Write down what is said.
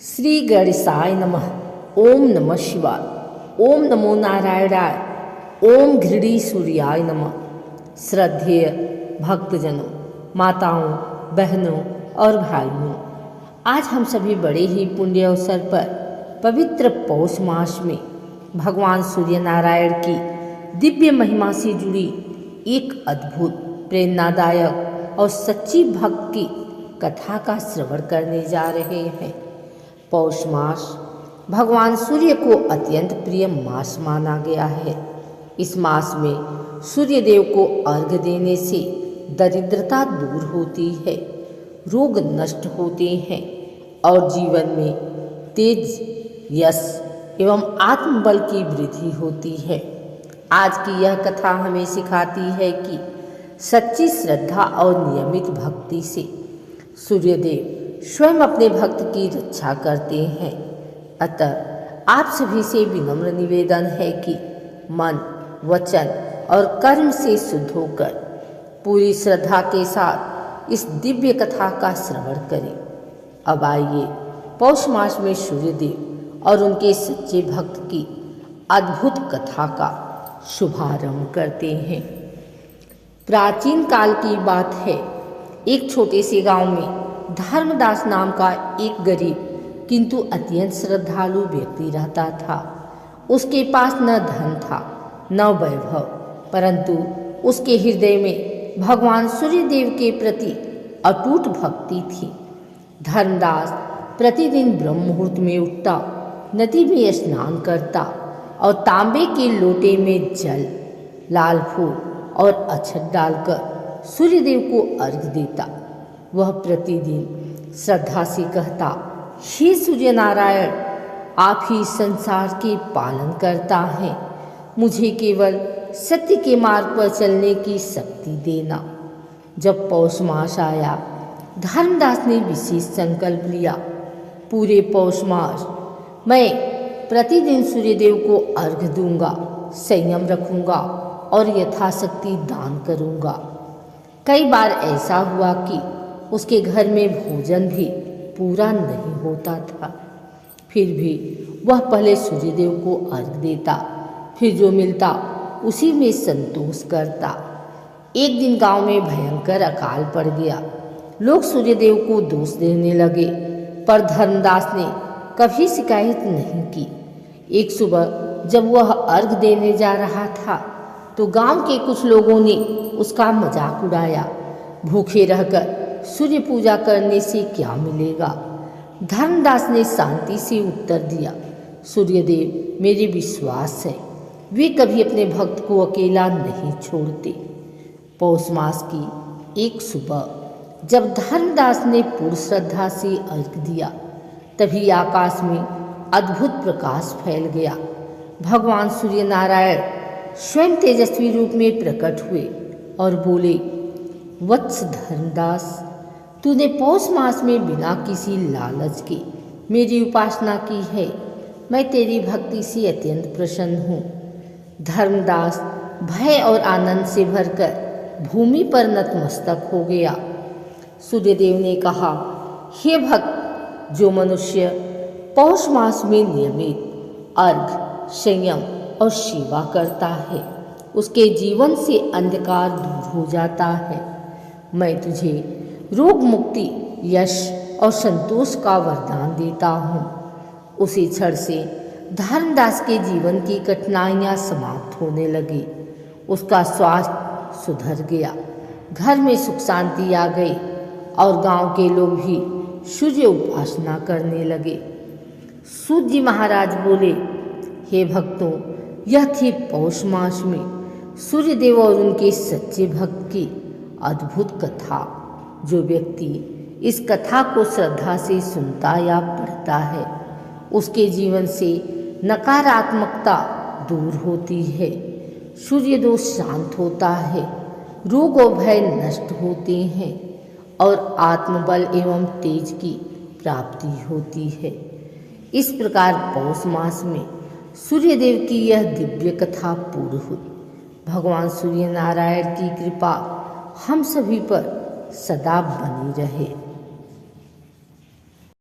श्री गणेशाय नमः। ओम नमः शिवाय। ओम नमो नारायणाय। ओम घृणी सूर्याय नमः। श्रद्धेय भक्तजनों, माताओं, बहनों और भाइयों, आज हम सभी बड़े ही पुण्य अवसर पर पवित्र पौष मास में भगवान सूर्य नारायण की दिव्य महिमा से जुड़ी एक अद्भुत, प्रेरणादायक और सच्ची भक्त की कथा का श्रवण करने जा रहे हैं। पौष मास भगवान सूर्य को अत्यंत प्रिय मास माना गया है। इस मास में सूर्य देव को अर्घ्य देने से दरिद्रता दूर होती है, रोग नष्ट होते हैं और जीवन में तेज, यश एवं आत्मबल की वृद्धि होती है। आज की यह कथा हमें सिखाती है कि सच्ची श्रद्धा और नियमित भक्ति से सूर्यदेव स्वयं अपने भक्त की रक्षा करते हैं। अतः आप सभी से विनम्र निवेदन है कि मन, वचन और कर्म से शुद्ध होकर पूरी श्रद्धा के साथ इस दिव्य कथा का श्रवण करें। अब आइए पौष मास में सूर्यदेव और उनके सच्चे भक्त की अद्भुत कथा का शुभारंभ करते हैं। प्राचीन काल की बात है। एक छोटे से गांव में धर्मदास नाम का एक गरीब किंतु अत्यंत श्रद्धालु व्यक्ति रहता था। उसके पास न धन था न वैभव, परंतु उसके हृदय में भगवान सूर्यदेव के प्रति अटूट भक्ति थी। धर्मदास प्रतिदिन ब्रह्म मुहूर्त में उठता, नदी में स्नान करता और तांबे के लोटे में जल, लाल फूल और अक्षत डालकर सूर्यदेव को अर्घ्य देता। वह प्रतिदिन श्रद्धा से कहता, हे सूर्य नारायण, आप ही संसार के पालन करता है, मुझे केवल सत्य के मार्ग पर चलने की शक्ति देना। जब पौष मास आया, धर्मदास ने विशेष संकल्प लिया। पूरे पौष मास मैं प्रतिदिन सूर्यदेव को अर्घ्य दूंगा, संयम रखूंगा और यथाशक्ति दान करूंगा। कई बार ऐसा हुआ कि उसके घर में भोजन भी पूरा नहीं होता था, फिर भी वह पहले सूर्यदेव को अर्घ्य देता, फिर जो मिलता उसी में संतोष करता। एक दिन गांव में भयंकर अकाल पड़ गया। लोग सूर्यदेव को दोष देने लगे, पर धर्मदास ने कभी शिकायत नहीं की। एक सुबह जब वह अर्घ्य देने जा रहा था तो गांव के कुछ लोगों ने उसका मजाक उड़ाया। भूखे रहकर सूर्य पूजा करने से क्या मिलेगा? धर्मदास ने शांति से उत्तर दिया, सूर्यदेव मेरे विश्वास है, वे कभी अपने भक्त को अकेला नहीं छोड़ते। पौष मास की एक सुबह जब धर्मदास ने पूर्ण श्रद्धा से अर्घ्य दिया, तभी आकाश में अद्भुत प्रकाश फैल गया। भगवान सूर्य नारायण स्वयं तेजस्वी रूप में प्रकट हुए और बोले, वत्स धर्मदास, तूने पौष मास में बिना किसी लालच के मेरी उपासना की है। मैं तेरी भक्ति से अत्यंत प्रसन्न हूँ। धर्मदास भय और आनंद से भरकर भूमि पर नतमस्तक हो गया। सूर्यदेव ने कहा, हे भक्त, जो मनुष्य पौष मास में नियमित अर्घ्य, संयम और सेवा करता है, उसके जीवन से अंधकार दूर हो जाता है। मैं तुझे रोग मुक्ति, यश और संतोष का वरदान देता हूँ। उसी क्षण से धर्मदास के जीवन की कठिनाइयाँ समाप्त होने लगी। उसका स्वास्थ्य सुधर गया, घर में सुख शांति आ गई और गांव के लोग भी सूर्य उपासना करने लगे। सूत जी महाराज बोले, हे भक्तों, यह थी पौष मास में सूर्यदेव और उनके सच्चे भक्त की अद्भुत कथा। जो व्यक्ति इस कथा को श्रद्धा से सुनता या पढ़ता है, उसके जीवन से नकारात्मकता दूर होती है, सूर्य दोष शांत होता है, रोग और भय नष्ट होते हैं और आत्मबल एवं तेज की प्राप्ति होती है। इस प्रकार पौष मास में सूर्यदेव की यह दिव्य कथा पूर्ण हुई। भगवान सूर्य नारायण की कृपा हम सभी पर सदा बनी रहे।